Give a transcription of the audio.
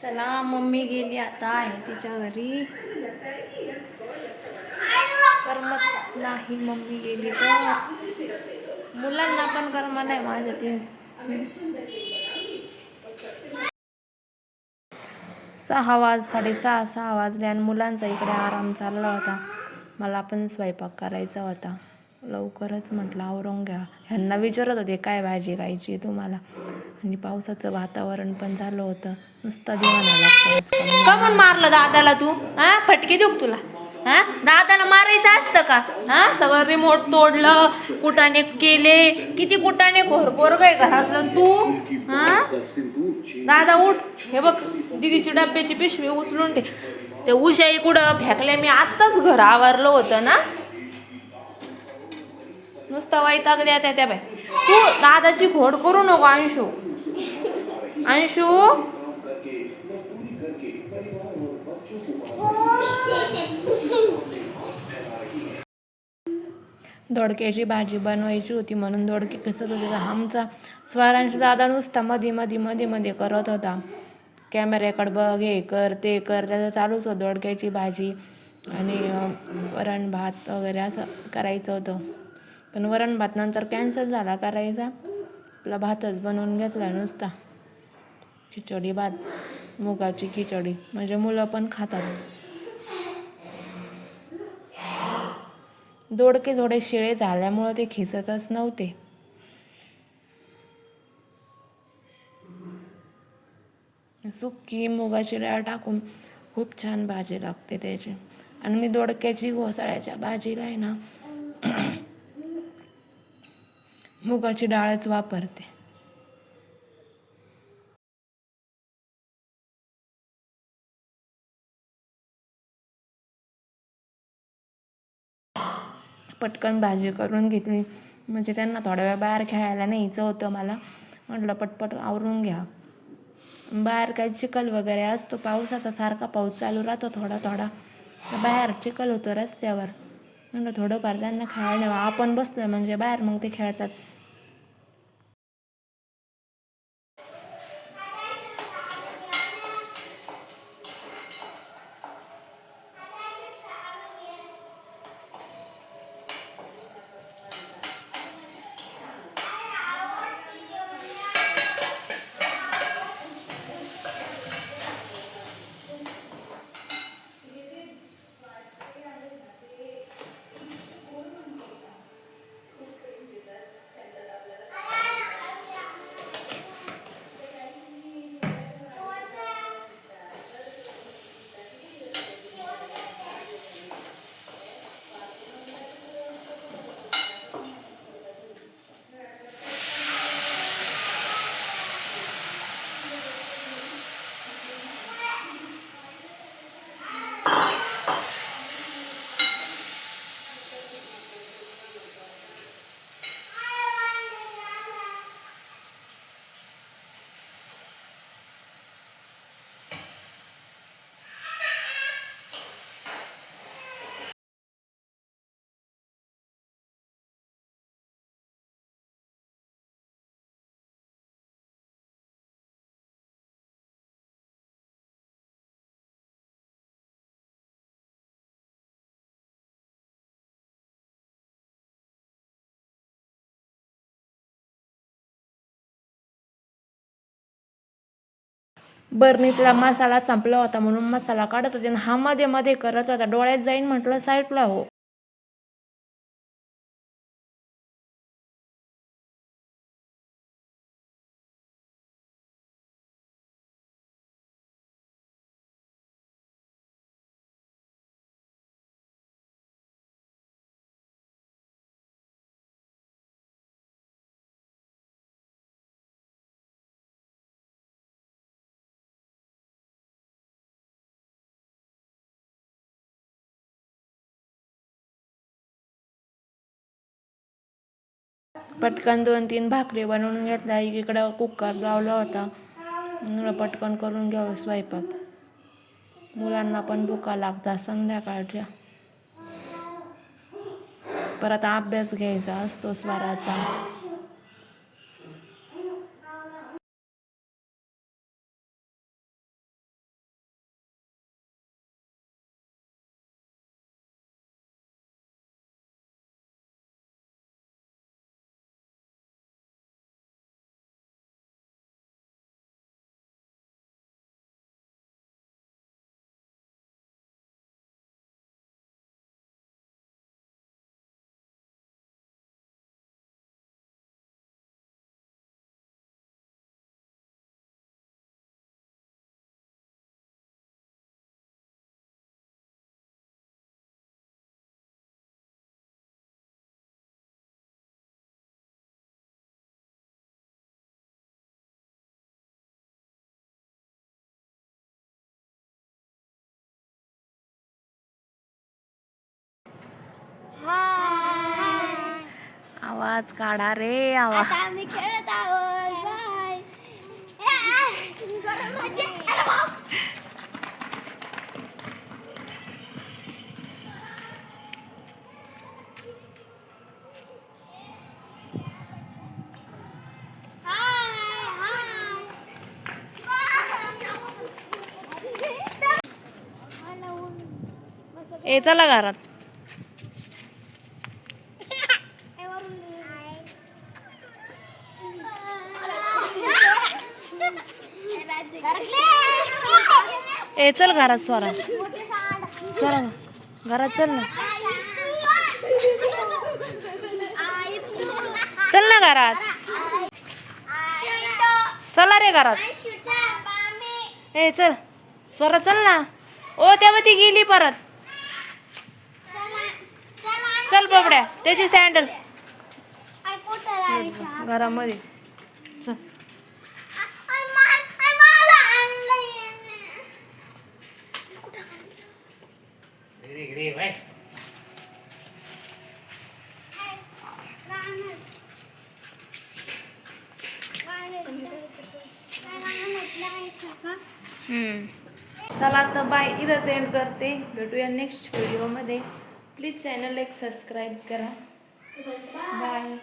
चला मम्मी गेली आता आहे तिच्या घरी. करमत नाही मम्मी गेली तर. मुलांना पण करमत नाही माझ्या तीन. 6:30 वाजले आणि मुलांचा इकडे आराम चालला होता. मला पण स्वयंपाक करायचा होता. लवकरच म्हटलं आवरून घ्या. ह्यांना विचारत होते काय भाजी खायची तुम्हाला. आणि पावसाचं वातावरण पण झालं होतं. नुसता दिवाना लागतो आजकाल. का म्हणून मारलं दादाला तू? हा, फटके देऊ तुला? हा, दादाला मारायचं असतं का? हा, सगळं रिमोट तोडलं, कुटाने केले. किती कुटाने खोरपोर काय घरातलं तू? हा, दादा उठ. हे बघ दीदीची डब्याची पिशवी उचलून ठे. ते उशाई कुठं फेकले मी आत्ताच घर आवरलं होतं ना. नुसतं वैताग द्यायचा त्या बाय. तू दादाची खोड करू नको अंशू. अंशू दोडक्याची भाजी बनवायची होती म्हणून दोडके किसत होते. आमचा स्वरांश दादा नुसता मध्ये करत होता. कॅमेऱ्याकडे बघ, हे कर ते कर, त्याचं चालूच होतं. दोडक्याची भाजी आणि वरण भात वगैरे असं करायचं होतं. पण वरण भात नंतर कॅन्सल झाला करायचा. आपला भातच बनवून घेतला नुसता. खिचडी भात, मुगाची खिचडी, म्हणजे मुलं पण खातात. दोडके थोडे शिळे झाल्यामुळं ते खिसतच नव्हते. सुक्की मुगाची डाळ टाकून खूप छान भाजी लागते त्याची. आणि मी दोडक्याची घोसाळ्याच्या भाजीला आहे ना मुगाची डाळच वापरते. पटकन भाजी करून घेतली म्हणजे त्यांना थोड्या वेळ बाहेर खेळायला न्यायचं होतं मला. म्हटलं पटपट आवरून घ्या. बाहेर काही चिखल वगैरे असतो. पावसाचा सारखा पाऊस चालू राहतो थोडा. बाहेर चिखल होतो रस्त्यावर. म्हटलं थोडंफार त्यांना खेळायला आपण बसलं म्हणजे बाहेर मग ते खेळतात. बर्नीतला मसाला संपला होता म्हणून मसाला काढत होते. हा मध्ये करत होता. डोळ्यात जाईन म्हटलं साईडला हो. पटकन 2-3 भाकरी बनवून घेतल्या. इकडं कुकर लावला होता. पटकन करून घ्यावं स्वयंपाक. मुलांना पण भुका लागतात संध्याकाळच्या. परत अभ्यास घ्यायचा असतो स्वराचा. आवाज काढा रे आवाज. आम्ही खेळत आहोत. बाय. ए चला घरात. ए चल घरात स्वरा. स्वरा घरात चल ना. चल ना घरात. चला रे घरात. ए चल स्वरा चल ना. ओ तेव्हा ती गेली परत. चल बाबड्या त्याची सँडल घरामध्ये. चल चला तर बाय. इथं एंड करते. भेटूया नेक्स्ट व्हिडिओमध्ये. प्लीज चॅनल एक सबस्क्राईब करा. बाय.